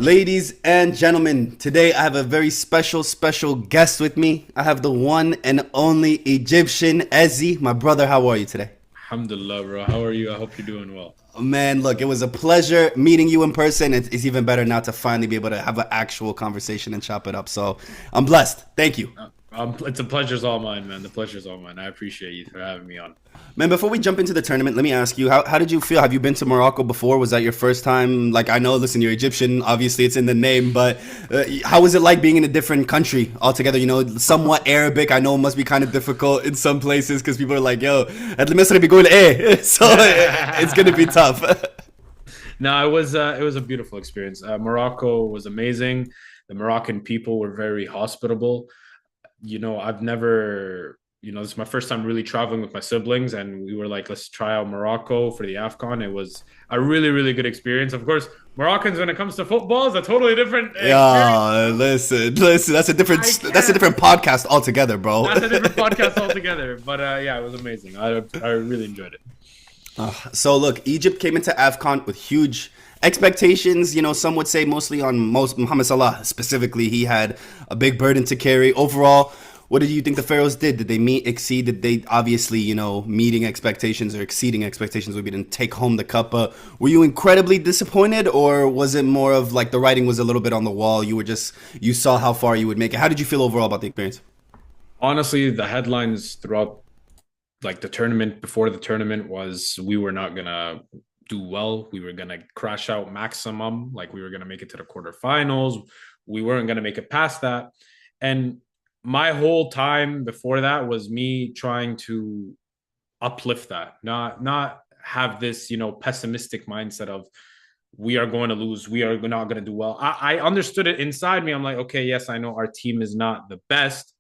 Ladies and gentlemen, today I have a very special guest with me. I have the one and only EgyptianEzzy. My brother, how are you today? Alhamdulillah, bro. How are you? I hope you're doing well. Man, look, it was a pleasure meeting you in person. It's even better now to finally be able to have an actual conversation and chop it up. So I'm blessed. Thank you. It's a pleasure's all mine, man. The pleasure's all mine. I appreciate you for having me on. Man, before we jump into the tournament, let me ask you, how did you feel? Have you been to Morocco before? Was that your first time? Like, I know, listen, you're Egyptian, obviously it's in the name, but how was it like being in a different country altogether? You know, somewhat Arabic. I know it must be kind of difficult in some places because people are like, yo, at المصري بيقول إيه. So it's going to be tough. No, it was a beautiful experience. Morocco was amazing. The Moroccan people were very hospitable. I've never, this is my first time really traveling with my siblings, and we were like, let's try out Morocco for the AFCON. It was a really, really good experience. Of course, Moroccans, when it comes to football, is a totally different experience. Yeah, listen. I That's a can't. different podcast altogether, bro. That's a different podcast altogether. But yeah, it was amazing. I really enjoyed it. So look, Egypt came into AFCON with huge expectations. You know, some would say mostly on Mohamed Salah specifically. He had a big burden to carry. Overall, what did you think the Pharaohs did? Did they meet, exceed? Did they obviously, meeting expectations or exceeding expectations would be to take home the cup? Were you incredibly disappointed, or was it more of like the writing was a little bit on the wall? You saw how far you would make it. How did you feel overall about the experience? Honestly, the headlines throughout like the tournament before the tournament was we were not gonna do well. We were gonna crash out maximum. Like we were gonna make it to the quarterfinals. We weren't gonna make it past that. And my whole time before that was me trying to uplift that, not have this, pessimistic mindset of we are going to lose, we are not going to do well. I understood it inside me. I'm like, okay, yes, I know our team is not the best,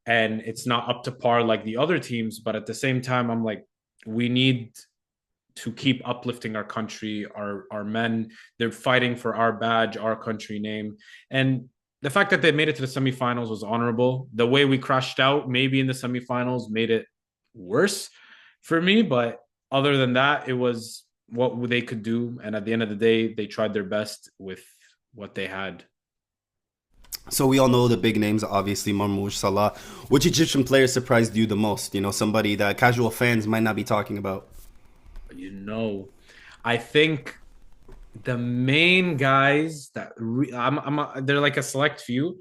and it's not up to par like the other teams. But at the same time, I'm like, we need to keep uplifting our country, our men. They're fighting for our badge, our country name. And the fact that they made it to the semifinals was honorable. The way we crashed out, maybe in the semifinals, made it worse for me. But other than that, it was what they could do. And at the end of the day, they tried their best with what they had. So we all know the big names, obviously Marmoush, Salah. Which Egyptian player surprised you the most? You know, somebody that casual fans might not be talking about. You know, I think the main guys that they're like a select few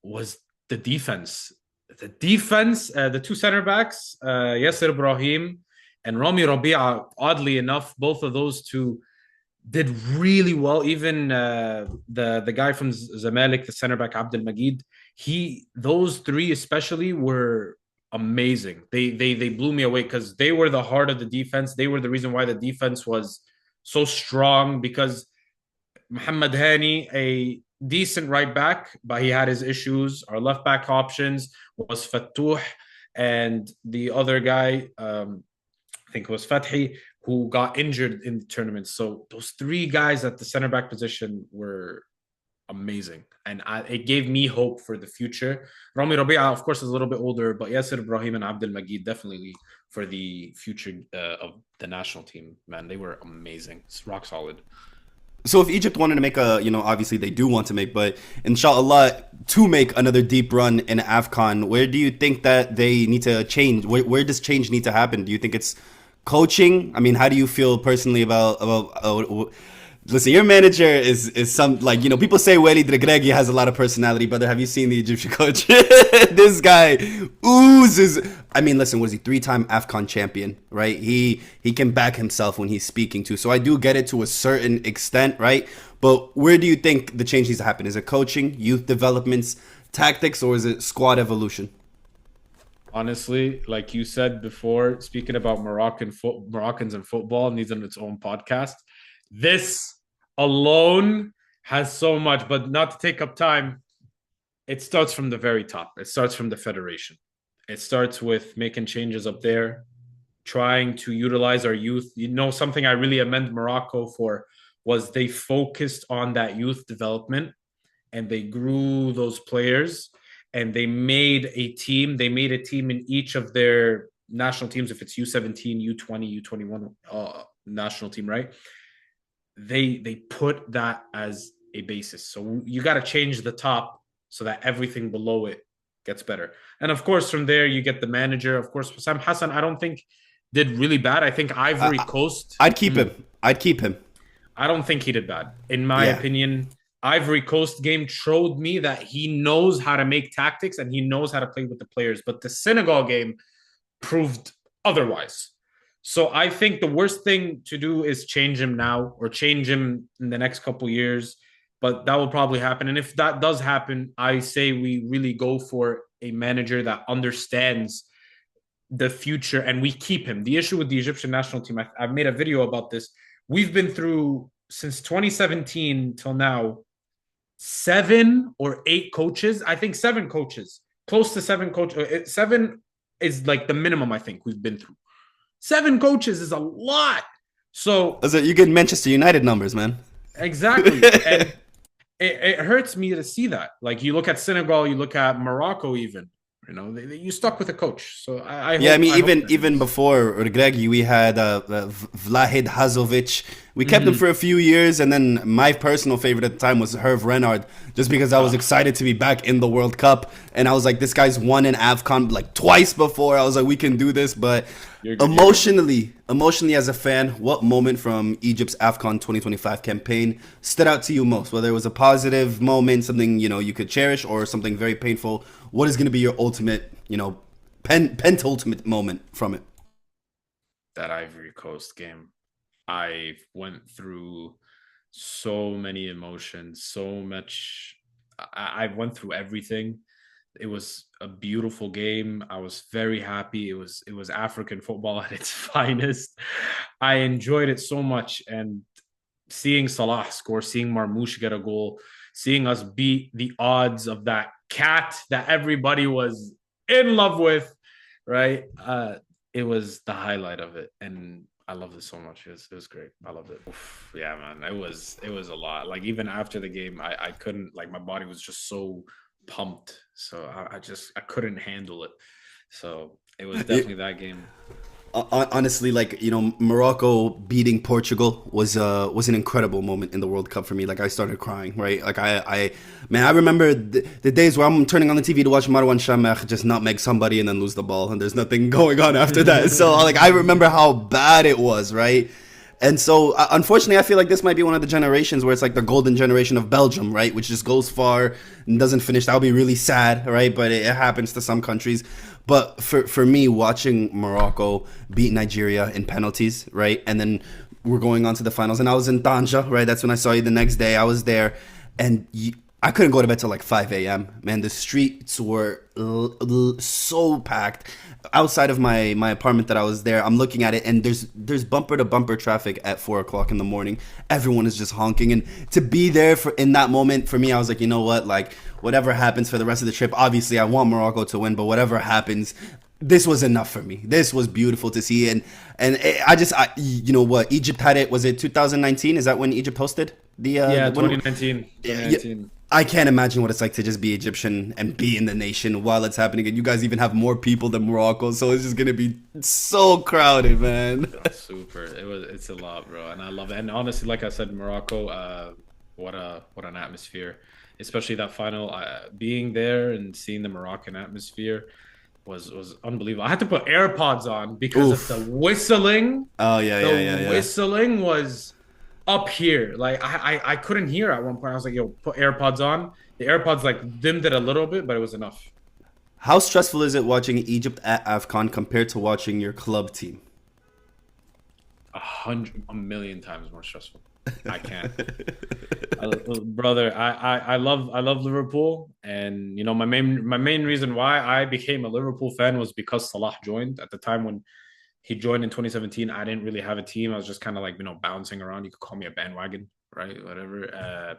was the defense. The defense, the two center backs, Yasser Ibrahim and Rami Rabia. Oddly enough, both of those two did really well. Even the guy from Zamalek, the center back Abdel Magid, those three especially were amazing. They blew me away because they were the heart of the defense. They were the reason why the defense was so strong because Mohamed Hani, a decent right back, but he had his issues. Our left back options was Fattouh, and the other guy, I think it was Fathi, who got injured in the tournament. So those three guys at the center back position were amazing. And it gave me hope for the future. Rami Rabia, of course, is a little bit older, but Yasser Ibrahim and Abdel Magid definitely for the future of the national team, man, they were amazing. It's rock solid. So if Egypt wanted to make obviously they do want to make, but inshallah to make another deep run in AFCON, where do you think that they need to change? Where does change need to happen? Do you think it's coaching? I mean, how do you feel personally about listen, your manager is some, like, people say Walid Regragui has a lot of personality, brother. Have you seen the Egyptian coach? This guy oozes. I mean, listen, was he three-time AFCON champion, right? He can back himself when he's speaking to. So I do get it to a certain extent, right? But where do you think the change needs to happen? Is it coaching, youth developments, tactics, or is it squad evolution? Honestly, like you said before, speaking about Moroccans and football needs on its own podcast. This alone has so much, but not to take up time. It starts from the very top. It starts from the federation. It starts with making changes up there, trying to utilize our youth. Something I really commend Morocco for was they focused on that youth development and they grew those players and they made a team. They made a team in each of their national teams, if it's U17, U20, U21 national team, right? They put that as a basis. So you got to change the top so that everything below it gets better. And of course, from there you get the manager. Of course, Sam Hassan, I don't think did really bad. I think Ivory Coast. I'd keep him. I'd keep him. I don't think he did bad. In my Yeah. opinion, Ivory Coast game showed me that he knows how to make tactics and he knows how to play with the players. But the Senegal game proved otherwise. So I think the worst thing to do is change him now or change him in the next couple years. But that will probably happen. And if that does happen, I say we really go for a manager that understands the future and we keep him. The issue with the Egyptian national team, I've made a video about this. We've been through, since 2017 till now, 7 or 8 coaches. I think 7 coaches, close to 7 coaches. 7 is like the minimum I think we've been through. 7 coaches is a lot. So you get Manchester United numbers, man. Exactly. And it hurts me to see that. Like you look at Senegal, you look at Morocco even. You know, you stuck with a coach. So I hope, I mean, even before Regregi, we had Vlahid Hazovic. We kept him for a few years, and then my personal favorite at the time was Hervé Renard, just because I was excited to be back in the World Cup, and I was like, this guy's won an AFCON like twice before. I was like, we can do this, but emotionally as a fan, what moment from Egypt's AFCON 2025 campaign stood out to you most? Whether it was a positive moment, something you could cherish, or something very painful. What is going to be your ultimate, pentultimate moment from it? That Ivory Coast game. I went through so many emotions, so much. I went through everything. It was a beautiful game. I was very happy. It was African football at its finest. I enjoyed it so much. And seeing Salah score, seeing Marmoush get a goal, seeing us beat the odds of that cat that everybody was in love with, right? It was the highlight of it. And I loved it so much. It was great. I loved it. Oof, yeah, man. It was a lot. Like even after the game, I couldn't, like my body was just so pumped. So I couldn't handle it. So it was definitely that game. Honestly, like, Morocco beating Portugal was an incredible moment in the World Cup for me. Like I started crying, right? Like I remember the days where I'm turning on the TV to watch Marwan Shamakh just nutmeg somebody and then lose the ball and there's nothing going on after that. So like I remember how bad it was, right? And so, unfortunately, I feel like this might be one of the generations where it's like the golden generation of Belgium, right? Which just goes far and doesn't finish. That'll be really sad, right? But it happens to some countries. But for me, watching Morocco beat Nigeria in penalties, right? And then we're going on to the finals. And I was in Tanja, right? That's when I saw you the next day. I was there. And I couldn't go to bed till like 5 a.m. Man, the streets were so packed. Outside of my apartment that I was there, I'm looking at it, and there's bumper to bumper traffic at 4 o'clock in the morning. Everyone is just honking, and to be there in that moment for me, I was like, you know what? Like whatever happens for the rest of the trip, obviously I want Morocco to win, but whatever happens, this was enough for me. This was beautiful to see, and you know what? Egypt had it. Was it 2019? Is that when Egypt hosted the? 2019. 2019. Yeah. I can't imagine what it's like to just be Egyptian and be in the nation while it's happening. And you guys even have more people than Morocco, so it's just gonna be so crowded, man. Super. It's a lot, bro, and I love it. And honestly, like I said, Morocco, what an atmosphere, especially that final. Being there and seeing the Moroccan atmosphere was unbelievable. I had to put AirPods on because of the whistling. Oh yeah. The whistling was up here. Like I couldn't hear at one point. I was like, yo, put AirPods on. The AirPods like dimmed it a little bit, but it was enough. How stressful is it watching Egypt at AFCON compared to watching your club team? 1,000,000 times more stressful. I can't. Brother, I love Liverpool, and my main reason why I became a Liverpool fan was because Salah joined. At the time when he joined in 2017, I didn't really have a team. I was just kind of like, bouncing around. You could call me a bandwagon, right? Whatever.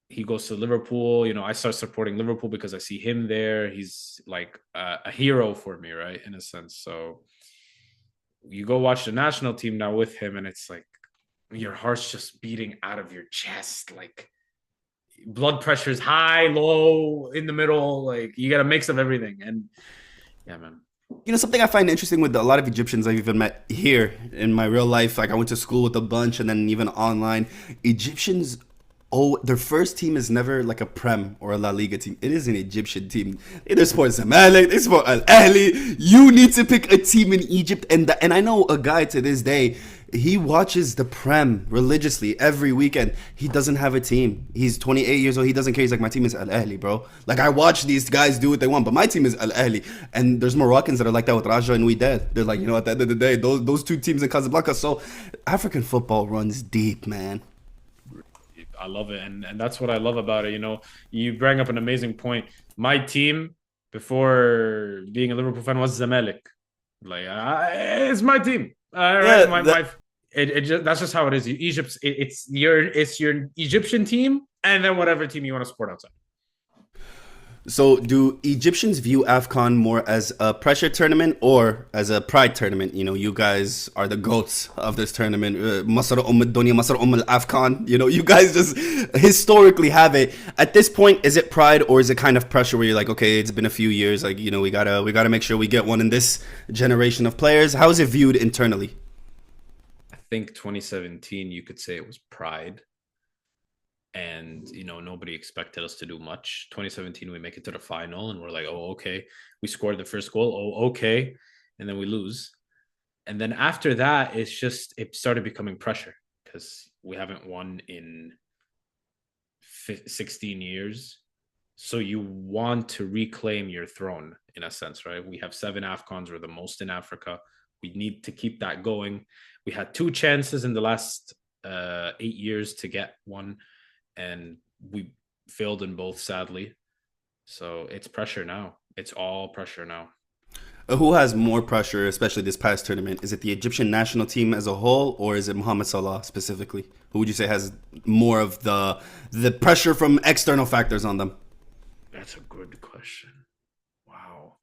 He goes to Liverpool. I start supporting Liverpool because I see him there. He's like a hero for me, right? In a sense. So you go watch the national team now with him, and it's like your heart's just beating out of your chest. Like blood pressure's high, low, in the middle. Like you got a mix of everything. And yeah, man. Something I find interesting with a lot of Egyptians I've even met here in my real life, like I went to school with a bunch and then even online, Egyptians Oh, their first team is never like a Prem or a La Liga team. It is an Egyptian team. They support Zamalek, they support Al Ahly. You need to pick a team in Egypt, and I know a guy to this day. He watches the Prem religiously every weekend. He doesn't have a team. He's 28 years old. He doesn't care. He's like, my team is Al Ahly, bro. Like, I watch these guys do what they want, but my team is Al Ahly. And there's Moroccans that are like that with Raja and Wydad. They're like, at the end of the day, those two teams in Casablanca. So African football runs deep, man. I love it, and that's what I love about it. You bring up an amazing point. My team before being a Liverpool fan was Zamalek. Like, it's my team. All Yeah, right, that's just how it is. It's your Egyptian team, and then whatever team you want to support outside. So, do Egyptians view AFCON more as a pressure tournament or as a pride tournament? You guys are the goats of this tournament. Masr Dunya, Masr al AFCON. You guys just historically have it. At this point, is it pride or is it kind of pressure where you're like, okay, it's been a few years. Like, we gotta make sure we get one in this generation of players. How is it viewed internally? I think 2017, you could say it was pride. And nobody expected us to do much. 2017 we make it to the final and we're like, oh, okay, we scored the first goal, oh, okay, and then we lose. And then after that, it started becoming pressure because we haven't won in 16 years. So you want to reclaim your throne in a sense, right? We have 7 AFCONs, we're the most in Africa. We need to keep that going. We had 2 chances in the last 8 years to get one, and we failed in both, sadly. So it's pressure now. It's all pressure now. Who has more pressure, especially this past tournament? Is it the Egyptian national team as a whole, or is it Mohamed Salah specifically? Who would you say has more of the pressure from external factors on them? That's a good question. Wow.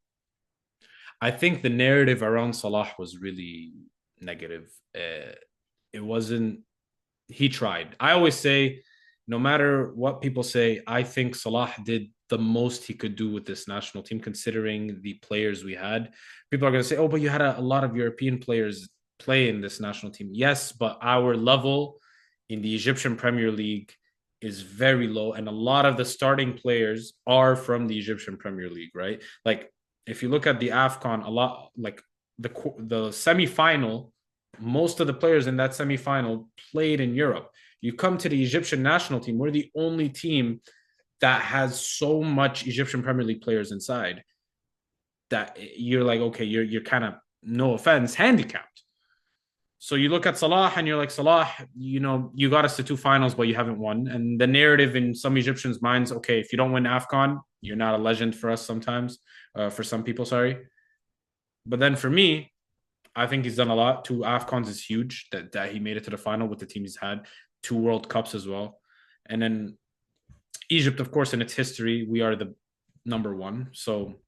I think the narrative around Salah was really negative. It wasn't. He tried. I always say, no matter what people say, I think Salah did the most he could do with this national team, considering the players we had. People are going to say, oh, but you had a lot of European players play in this national team. Yes, but our level in the Egyptian Premier League is very low. And a lot of the starting players are from the Egyptian Premier League, right? Like, if you look at the AFCON, a lot, like the semi-final, most of the players in that semi-final played in Europe. You come to the Egyptian national team, we're the only team that has so much Egyptian Premier League players inside that you're like, okay, you're kind of, no offense, handicapped. So you look at Salah and you're like, Salah, you got us to 2 finals, but you haven't won. And the narrative in some Egyptians' minds, okay, if you don't win AFCON, you're not a legend for us sometimes, for some people, sorry. But then for me, I think he's done a lot. 2 AFCONs is huge that he made it to the final with the team he's had. 2 World Cups as well. And then Egypt, of course, in its history, we are the number 1. So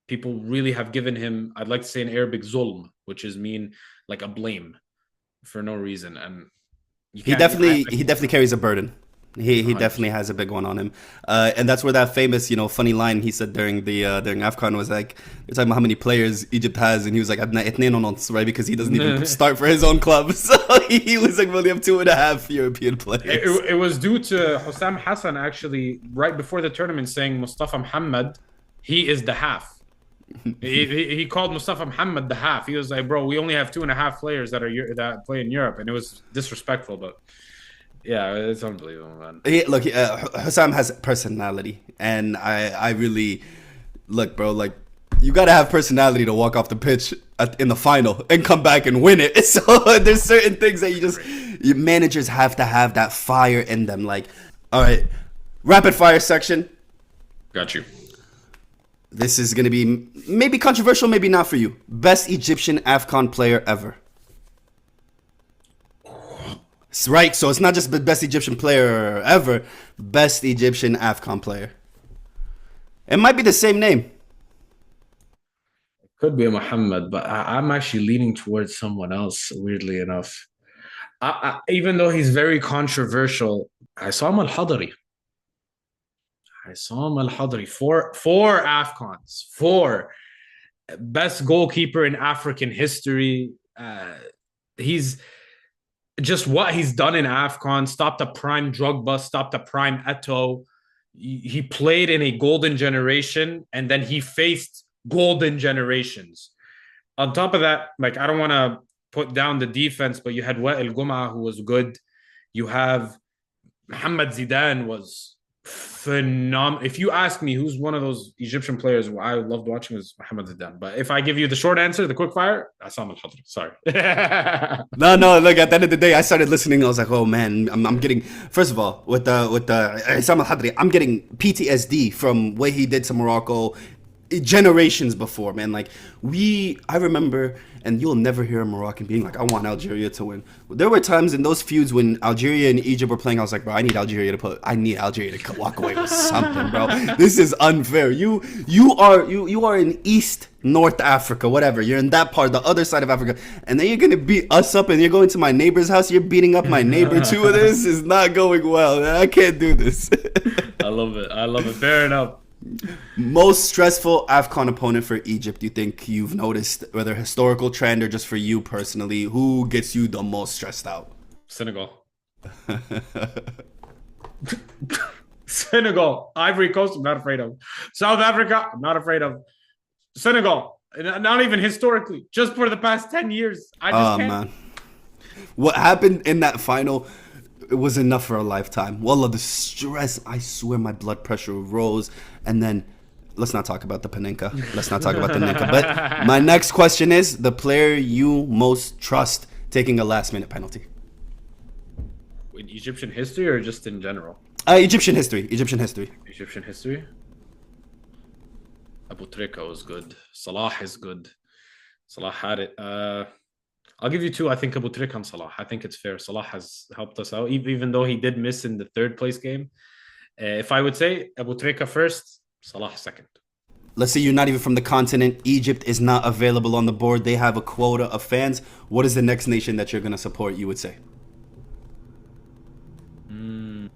people really have given him, I'd like to say in Arabic, zulm, which is mean like a blame for no reason. And he definitely carries a burden. He definitely has a big one on him, and that's where that famous funny line he said during AFCON was like, they're talking about how many players Egypt has, and he was like, right, because he doesn't even start for his own club. So he was like, well, we have 2.5 European players. It was due to Hussam Hassan actually right before the tournament saying Mustafa Mohamed, he is the half. he called Mustafa Mohamed the half. He was like, bro, we only have 2.5 players that play in Europe, and it was disrespectful, but. Yeah, it's unbelievable, man. Look, Hussam has personality, and I really look, bro. Like, you gotta have personality to walk off the pitch in the final and come back and win it. So there's certain things that managers have to have that fire in them. Like, all right, rapid fire section. Got you. This is gonna be maybe controversial, maybe not for you. Best Egyptian AFCON player ever. Right, so it's not just the best Egyptian player ever, best Egyptian AFCON player. It might be the same name. It could be a Muhammad, but I'm actually leaning towards someone else, weirdly enough. Even though he's very controversial, I saw him al-Hadri. Four AFCONs. 4. Best goalkeeper in African history. He's just what he's done in AFCON, stopped a prime drug bust, stopped a prime Eto. He played in a golden generation, and then he faced golden generations. On top of that, like, I don't want to put down the defense, but you had Wa'il Guma, who was good. You have Mohamed Zidane was phenomenal. If you ask me who's one of those Egyptian players I loved watching, was Mohamed Zidane. But if I give you the short answer, the quick fire, Assam Al Hadri. Sorry. No. Look, at the end of the day, I started listening. I was like, oh man, I'm getting. First of all, with the Isam Al Hadri, I'm getting PTSD from what he did to Morocco generations before, man. Like I remember, and you'll never hear a Moroccan being like, I want Algeria to win. There were times in those feuds when Algeria and Egypt were playing, I was like, bro, I need Algeria to walk away with something, bro. This is unfair. You are in East North Africa, whatever. You're in that part, the other side of Africa, and then you're gonna beat us up, and you're going to my neighbor's house. You're beating up my neighbor too. This is not going well. Man. I can't do this. I love it. Fair enough. Most stressful AFCON opponent for Egypt, you think you've noticed, whether historical trend or just for you personally, who gets you the most stressed out? Senegal. Senegal. Ivory Coast, I'm not afraid of. South Africa, I'm not afraid of. Senegal. Not even historically, just for the past 10 years. I just can't. Man. What happened in that final, it was enough for a lifetime. Wallah, the stress, I swear my blood pressure rose. And then, let's not talk about the Panenka. But my next question is, the player you most trust taking a last-minute penalty? In Egyptian history or just in general? Egyptian history. Egyptian history? Abu Trika was good. Salah is good. Salah had it. I'll give you two. I think Abu Trika and Salah. I think it's fair. Salah has helped us out, even though he did miss in the third place game. If I would say Abu Trika first, Salah second. Let's say you're not even from the continent. Egypt is not available on the board. They have a quota of fans. What is the next nation that you're going to support, you would say? You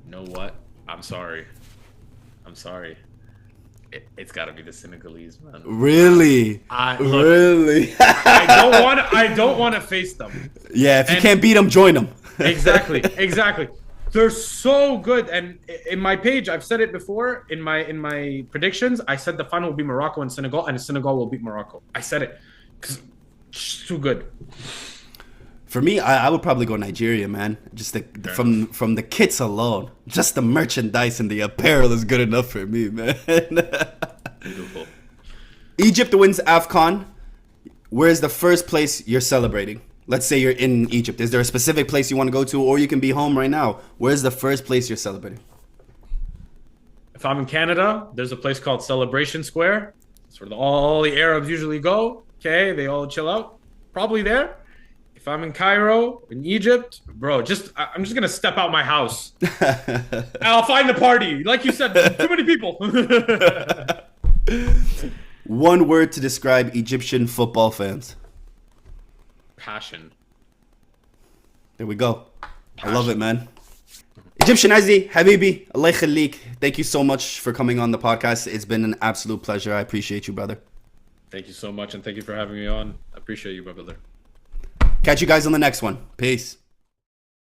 know what? I'm sorry. It's got to be the Senegalese, man. Really? Really? I don't want to face them. Yeah, if you can't beat them, join them. Exactly. They're so good. And in my page, I've said it before. In my predictions, I said the final will be Morocco and Senegal, and Senegal will beat Morocco. I said it because it's too good. For me, I would probably go Nigeria, man. Just from the kits alone, just the merchandise and the apparel is good enough for me, man. Beautiful. Egypt wins AFCON. Where's the first place you're celebrating? Let's say you're in Egypt. Is there a specific place you want to go to, or you can be home right now? Where's the first place you're celebrating? If I'm in Canada, there's a place called Celebration Square. It's where all the Arabs usually go. Okay, they all chill out. Probably there. If I'm in Cairo, in Egypt, bro, I'm just gonna step out my house. I'll find the party. Like you said, too many people. One word to describe Egyptian football fans. Passion. There we go. Passion. I love it, man. EgyptianEzzy, Habibi, Allah khalik. Thank you so much for coming on the podcast. It's been an absolute pleasure. I appreciate you, brother. Thank you so much, and thank you for having me on. I appreciate you, my brother. Catch you guys on the next one. Peace.